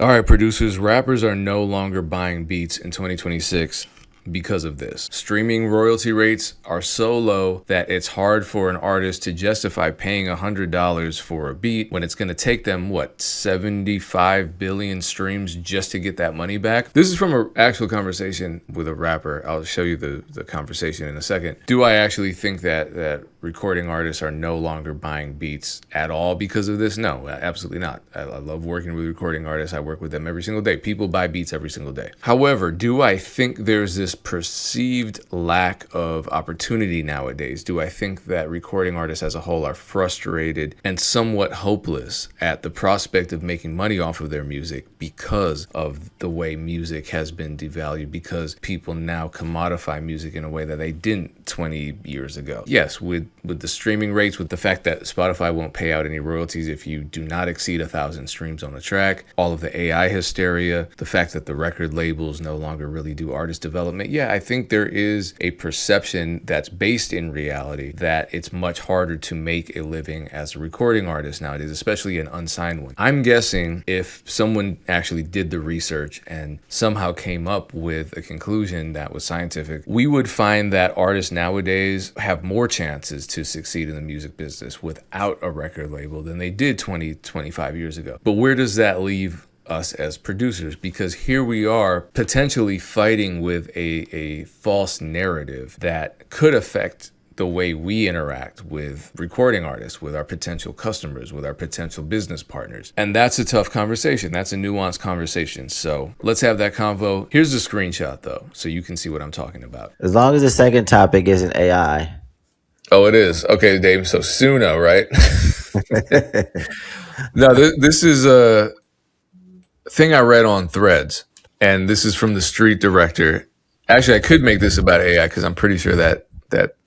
All right, producers, rappers are no longer buying beats in 2026 because of this. Streaming royalty rates are so low that it's hard for an artist to justify paying $100 for a beat when it's going to take them, 75 billion streams just to get that money back? This is from an actual conversation with a rapper. I'll show you the conversation in a second. Do I actually think that recording artists are no longer buying beats at all because of this? No, absolutely not. I love working with recording artists. I work with them every single day. People buy beats every single day. However, do I think there's this perceived lack of opportunity nowadays? Do I think that recording artists as a whole are frustrated and somewhat hopeless at the prospect of making money off of their music because of the way music has been devalued, because people now commodify music in a way that they didn't 20 years ago? Yes, with the streaming rates, with the fact that Spotify won't pay out any royalties if you do not exceed 1,000 streams on a track, all of the AI hysteria, the fact that the record labels no longer really do artist development. Yeah, I think there is a perception that's based in reality that it's much harder to make a living as a recording artist nowadays, especially an unsigned one. I'm guessing if someone actually did the research and somehow came up with a conclusion that was scientific, we would find that artists nowadays have more chances to succeed in the music business without a record label than they did 20, 25 years ago. But where does that leave us as producers? Because here we are potentially fighting with a false narrative that could affect the way we interact with recording artists, with our potential customers, with our potential business partners. And that's a tough conversation. That's a nuanced conversation. So let's have that convo. Here's the screenshot though, so you can see what I'm talking about. As long as the second topic isn't AI. Oh, it is. Okay, Dave. So Suno, right? No, this is a thing I read on Threads, and this is from the street director. Actually, I could make this about AI because I'm pretty sure that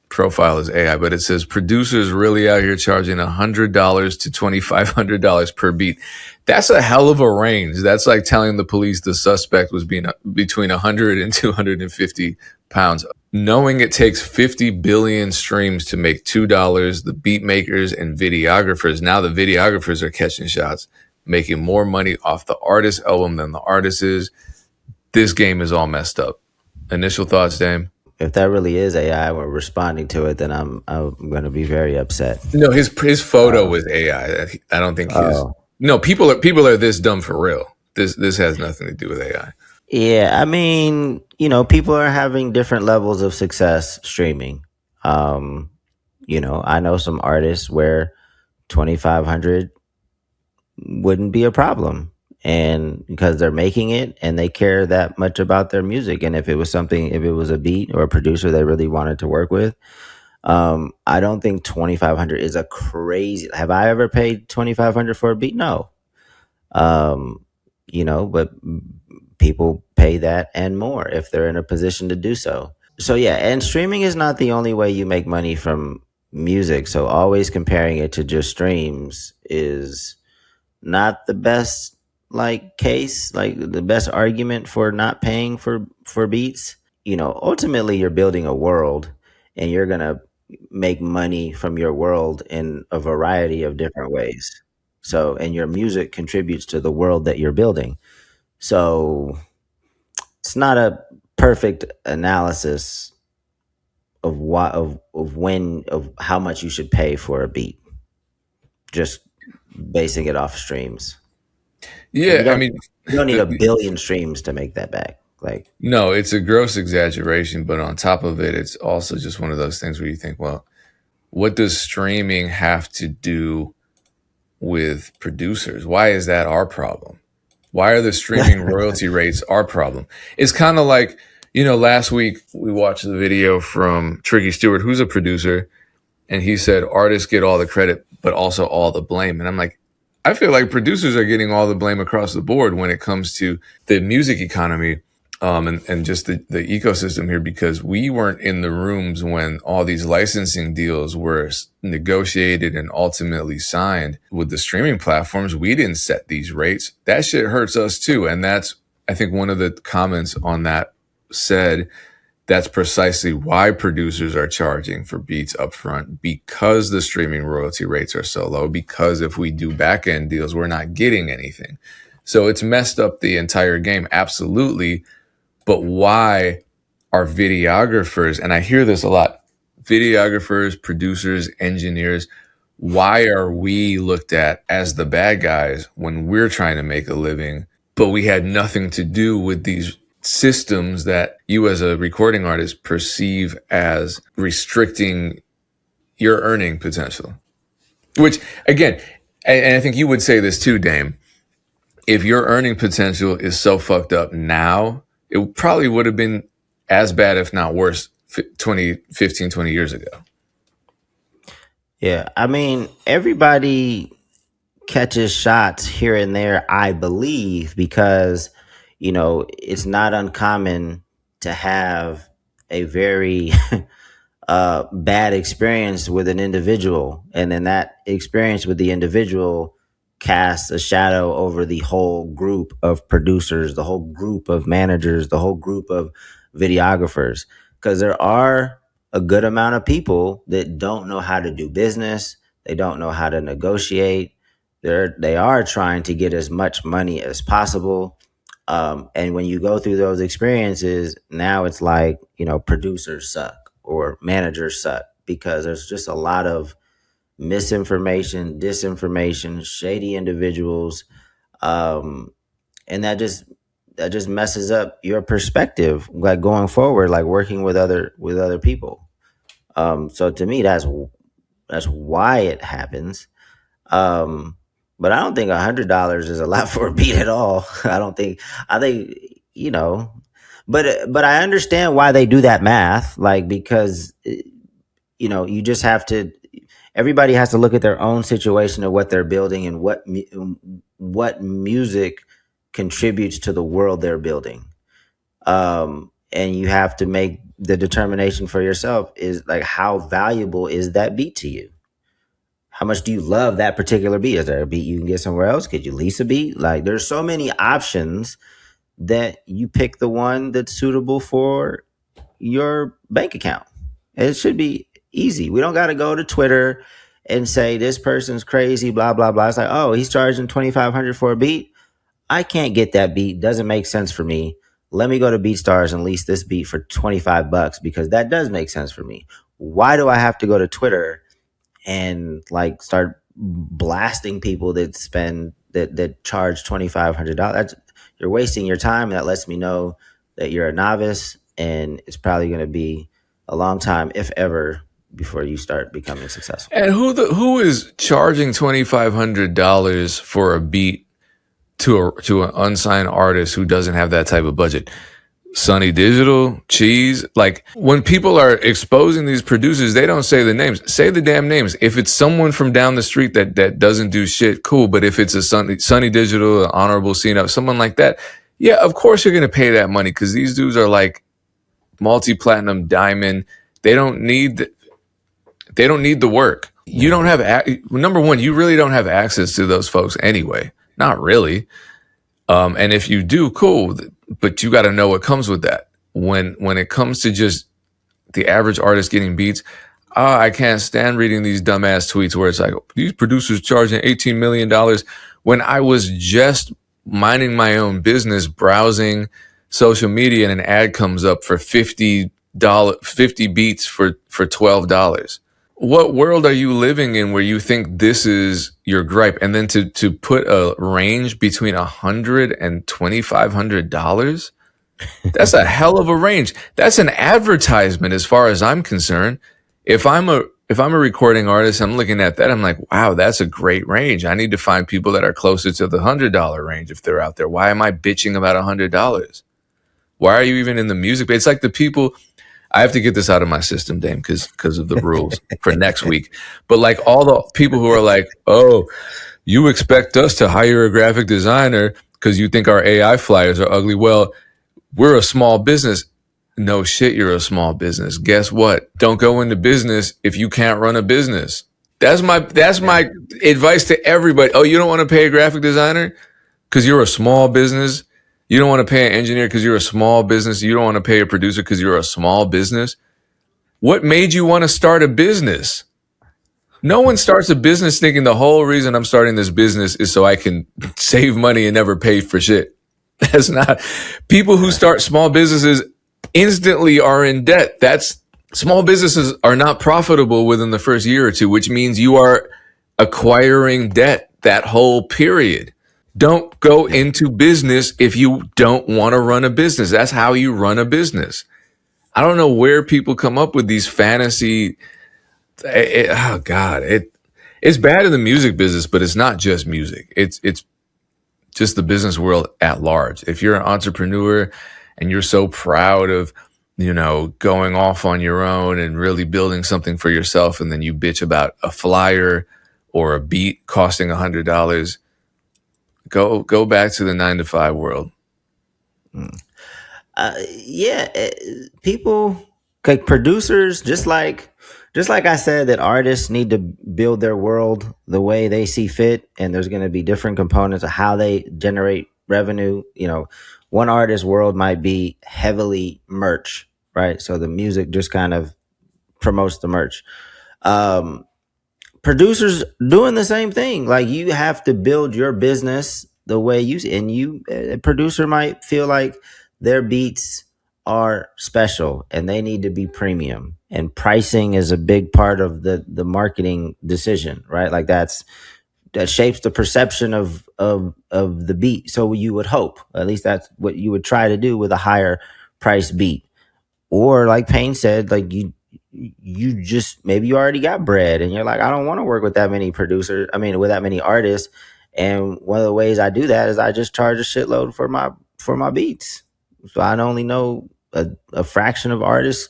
profile is AI, but it says producers really out here charging $100 to $2,500 per beat. That's a hell of a range. That's like telling the police the suspect was being between 100 and 250 pounds. Knowing it takes 50 billion streams to make $2, the beat makers and videographers, now the videographers are catching shots, making more money off the artist's album than the artist is. This game is all messed up. Initial thoughts, Dame? If that really is AI, we're responding to it, then I'm going to be very upset. No, his photo was AI. I don't think his. No, people are this dumb for real. This has nothing to do with AI. Yeah, I mean, people are having different levels of success streaming. I know some artists where 2,500 wouldn't be a problem, and because they're making it and they care that much about their music, and if it was a beat or a producer they really wanted to work with, I don't think 2,500 is a crazy. Have I ever paid 2,500 for a beat? No. But people pay that and more if they're in a position to do so. So yeah, and streaming is not the only way you make money from music. So always comparing it to just streams is not the best case, like the best argument for not paying for beats. Ultimately you're building a world and you're going to make money from your world in a variety of different ways. So, and your music contributes to the world that you're building. So it's not a perfect analysis of how much you should pay for a beat, just basing it off streams. Yeah, you don't need a billion streams to make that back. No, it's a gross exaggeration, but on top of it, it's also just one of those things where you think, well, what does streaming have to do with producers? Why is that our problem? Why are the streaming royalty rates our problem? It's kind of like, last week we watched the video from Tricky Stewart, who's a producer, and he said artists get all the credit, but also all the blame. And I'm like, I feel like producers are getting all the blame across the board when it comes to the music economy, and just the ecosystem here, because we weren't in the rooms when all these licensing deals were negotiated and ultimately signed with the streaming platforms. We didn't set these rates. That shit hurts us too. And that's, I think one of the comments on that said, that's precisely why producers are charging for beats upfront, because the streaming royalty rates are so low, because if we do back end deals, we're not getting anything. So it's messed up the entire game, absolutely. But why are videographers, and I hear this a lot, videographers, producers, engineers, why are we looked at as the bad guys when we're trying to make a living, but we had nothing to do with these systems that you as a recording artist perceive as restricting your earning potential? Which, again, and I think you would say this too, Dame, if your earning potential is so fucked up now, it probably would have been as bad, if not worse, 20 years ago. Yeah, I mean, everybody catches shots here and there, I believe, because, it's not uncommon to have a very bad experience with an individual. And then that experience with the individual casts a shadow over the whole group of producers, the whole group of managers, the whole group of videographers. Because there are a good amount of people that don't know how to do business, they don't know how to negotiate. They are trying to get as much money as possible. And when you go through those experiences, now it's like, producers suck or managers suck because there's just a lot of misinformation, disinformation, shady individuals. And that just messes up your perspective, like going forward, like working with other people. So to me, that's why it happens. Um, but I don't think $100 is a lot for a beat at all. I think, you know, but I understand why they do that math, like, because, you just have to, everybody has to look at their own situation of what they're building and what music contributes to the world they're building. And you have to make the determination for yourself is like, how valuable is that beat to you? How much do you love that particular beat? Is there a beat you can get somewhere else? Could you lease a beat? Like, there's so many options that you pick the one that's suitable for your bank account. It should be easy. We don't got to go to Twitter and say this person's crazy, blah blah blah. It's like, oh, he's charging 2,500 for a beat. I can't get that beat. Doesn't make sense for me. Let me go to BeatStars and lease this beat for $25 because that does make sense for me. Why do I have to go to Twitter and like start blasting people that charge $2,500? You're wasting your time. That lets me know that you're a novice, and it's probably going to be a long time, if ever, before you start becoming successful. And who is charging $2,500 for a beat to an unsigned artist who doesn't have that type of budget? Sunny Digital, Cheese. Like, when people are exposing these producers, they don't say the names. Say the damn names. If it's someone from down the street that doesn't do shit, cool. But if it's a Sunny Digital, an Honorable Cena, someone like that, yeah, of course you're gonna pay that money because these dudes are like multi-platinum, diamond. They don't need the work. You don't have number one. You really don't have access to those folks anyway. Not really. And if you do, cool. But you got to know what comes with that. When it comes to just the average artist getting beats, I can't stand reading these dumbass tweets where it's like, these producers charging $18 million. When I was just minding my own business, browsing social media, and an ad comes up for $50 beats for $12. What world are you living in where you think this is your gripe? And then to put a range between $100 and $2,500, that's a hell of a range. That's an advertisement as far as I'm concerned. If I'm a recording artist, I'm looking at that, I'm like, wow, that's a great range. I need to find people that are closer to the $100 range if they're out there. Why am I bitching about $100? Why are you even in the music? It's like the people. I have to get this out of my system, Dame, because of the rules for next week. But like all the people who are like, oh, you expect us to hire a graphic designer because you think our AI flyers are ugly. Well, we're a small business. No shit, you're a small business. Guess what? Don't go into business if you can't run a business. That's my advice to everybody. Oh, you don't want to pay a graphic designer because you're a small business? You don't want to pay an engineer because you're a small business. You don't want to pay a producer because you're a small business. What made you want to start a business? No one starts a business thinking the whole reason I'm starting this business is so I can save money and never pay for shit. That's not people who start small businesses instantly are in debt. That's small businesses are not profitable within the first year or two, which means you are acquiring debt that whole period. Don't go Yeah. into business if you don't want to run a business. That's how you run a business. I don't know where people come up with these fantasy. Oh God, it's bad in the music business, but it's not just music. It's just the business world at large. If you're an entrepreneur and you're so proud of, going off on your own and really building something for yourself, and then you bitch about a flyer or a beat costing $100, go back to the 9 to 5 world. Yeah, people like producers, just like I said, that artists need to build their world the way they see fit, and there's going to be different components of how they generate revenue. One artist's world might be heavily merch, right? So the music just kind of promotes the merch. Um, Producers doing the same thing. Like, you have to build your business the way a producer might feel like their beats are special and they need to be premium, and pricing is a big part of the marketing decision, right? Like, that shapes the perception of the beat. So you would hope, at least that's what you would try to do with a higher price beat. Or like Payne said, like, you just, maybe you already got bread and you're like, I don't want to work with that many producers, I mean, with that many artists. And one of the ways I do that is I just charge a shitload for my beats. So I only know a fraction of artists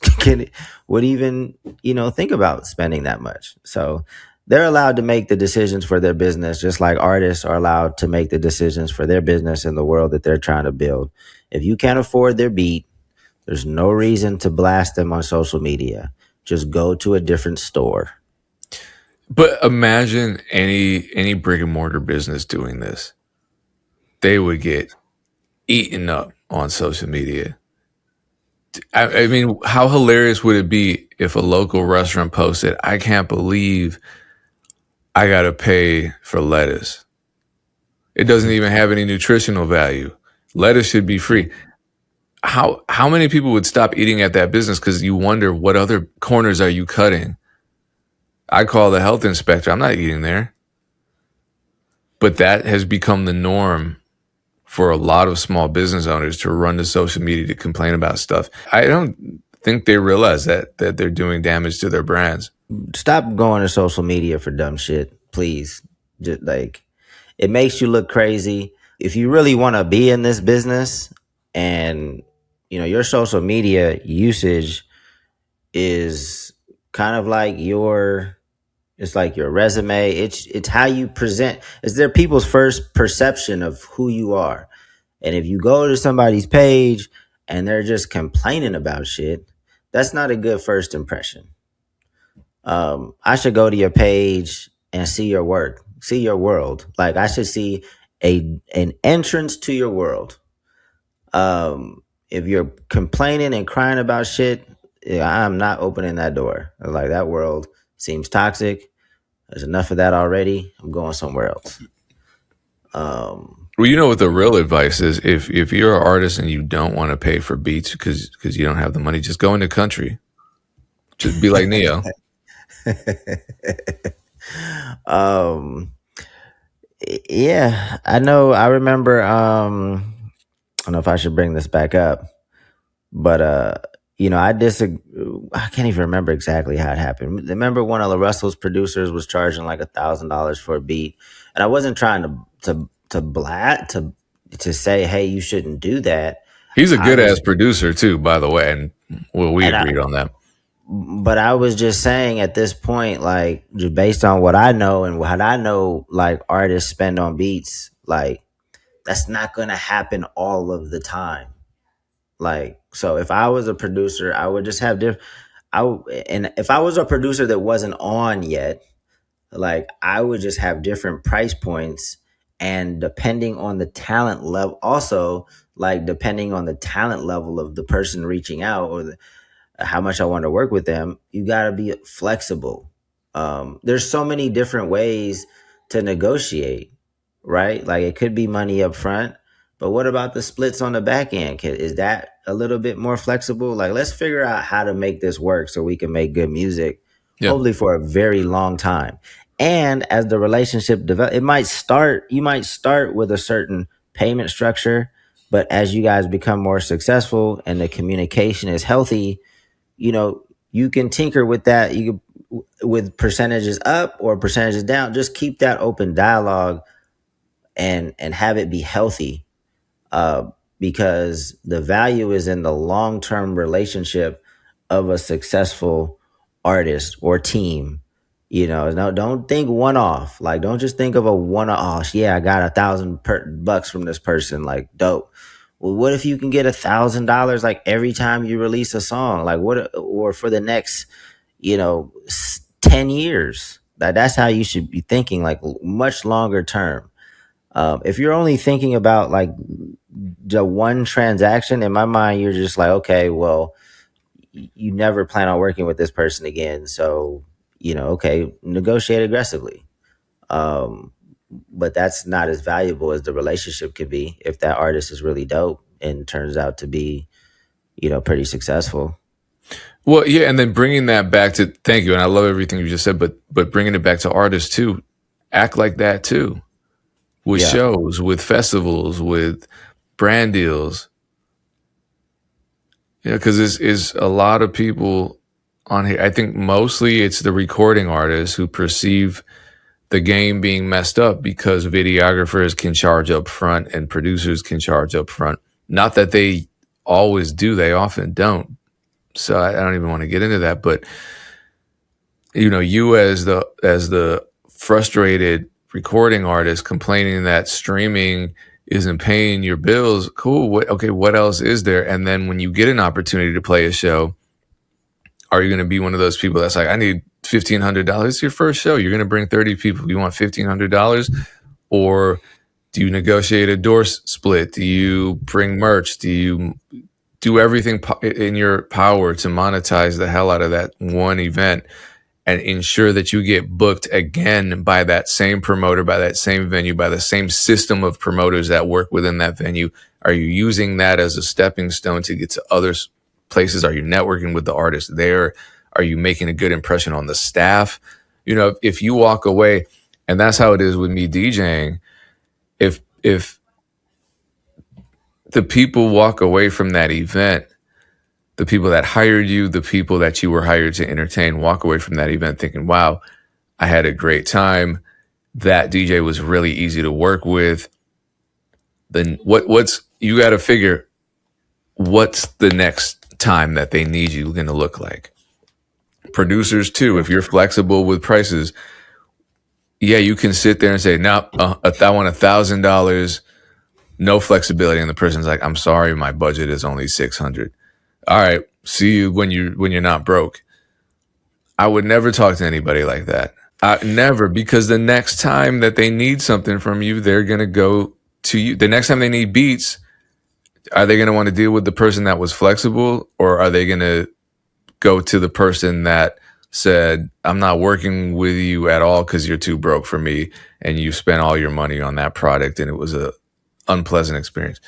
would even think about spending that much. So they're allowed to make the decisions for their business, just like artists are allowed to make the decisions for their business and the world that they're trying to build. If you can't afford their beat, there's no reason to blast them on social media. Just go to a different store. But imagine any brick and mortar business doing this. They would get eaten up on social media. I mean, how hilarious would it be if a local restaurant posted, I can't believe I got to pay for lettuce. It doesn't even have any nutritional value. Lettuce should be free. How many people would stop eating at that business because you wonder what other corners are you cutting? I call the health inspector. I'm not eating there. But that has become the norm for a lot of small business owners to run to social media to complain about stuff. I don't think they realize that they're doing damage to their brands. Stop going to social media for dumb shit, please. Just like, it makes you look crazy. If you really want to be in this business, and your social media usage is kind of like it's like your resume. It's how you present. It's their people's first perception of who you are. And if you go to somebody's page and they're just complaining about shit, that's not a good first impression. I should go to your page and see your work, see your world. Like, I should see an entrance to your world. If you're complaining and crying about shit, yeah, I'm not opening that door. Like, that world seems toxic. There's enough of that already. I'm going somewhere else. Well, you know what the real advice is? If you're an artist and you don't want to pay for beats because you don't have the money, just go into country. Just be like Neo. um, yeah, I know. I remember. I don't know if I should bring this back up, but I disagree. I can't even remember exactly how it happened. Remember, one of the Russell's producers was charging like $1,000 for a beat, and I wasn't trying to say, hey, you shouldn't do that. He's a I good ass was producer too, by the way, and well, we and I agreed on that. but I was just saying, at this point, like, just based on what I know and what I know, like, artists spend on beats, like, that's not gonna happen all of the time. Like, so if I was a producer, I would just have and if I was a producer that wasn't on yet, like, I would just have different price points, and depending on the talent level, also, like, depending on the talent level of the person reaching out, or how much I want to work with them, you got to be flexible. There's so many different ways to negotiate, right? Like it could be money up front, but what about the splits on the back end? Is that a little bit more flexible? Like, let's figure out how to make this work so we can make good music, Yeah. hopefully for a very long time. And as the relationship develops, you might start with a certain payment structure, but as you guys become more successful and the communication is healthy, you can tinker with that. You can, with percentages up or percentages down, just keep that open dialogue and have it be healthy, uh, because the value is in the long term relationship of a successful artist or team. No, don't think one off. Like, don't just think of a one off. Yeah, I got $1,000 from this person. Like, dope. Well, what if you can get $1,000 like every time you release a song? Like, what, or for the next, 10 years? That's how you should be thinking, like much longer term. If you're only thinking about like the one transaction, in my mind, you're just like, okay, well, you never plan on working with this person again. So, okay, negotiate aggressively. Um, but that's not as valuable as the relationship could be if that artist is really dope and turns out to be, pretty successful. Well, yeah, and then bringing that back to thank you, and I love everything you just said, but bringing it back to artists too, act like that too, with Yeah. shows, with festivals, with brand deals. Yeah, because is a lot of people on here. I think mostly it's the recording artists who perceive the game being messed up because videographers can charge up front and producers can charge up front. Not that they always do; they often don't. So I don't even want to get into that, but you as the frustrated recording artist complaining that streaming isn't paying your bills. Cool. Okay, what else is there? And then when you get an opportunity to play a show, are you going to be one of those people that's like, I need $1,500? It's your first show. You're going to bring 30 people. You want $1,500? Or do you negotiate a door split? Do you bring merch? Do you do everything in your power to monetize the hell out of that one event and ensure that you get booked again by that same promoter, by that same venue, by the same system of promoters that work within that venue? Are you using that as a stepping stone to get to other places? Are you networking with the artists there? Are you making a good impression on the staff? If you walk away, and that's how it is with me DJing, if the people walk away from that event, the people that hired you, the people that you were hired to entertain, walk away from that event thinking, wow, I had a great time. That DJ was really easy to work with. Then what's you got to figure what's the next time that they need you going to look like? Producers too, if you're flexible with prices, yeah, you can sit there and say, no, I want $1,000, no flexibility. And the person's like, I'm sorry, my budget is only 600. All right, see you when you're not broke. I would never talk to anybody like that. Never, because the next time that they need something from you, they're gonna go to you. The next time they need beats, are they gonna want to deal with the person that was flexible, or are they gonna go to the person that said, I'm not working with you at all because you're too broke for me and you spent all your money on that product and it was a unpleasant experience?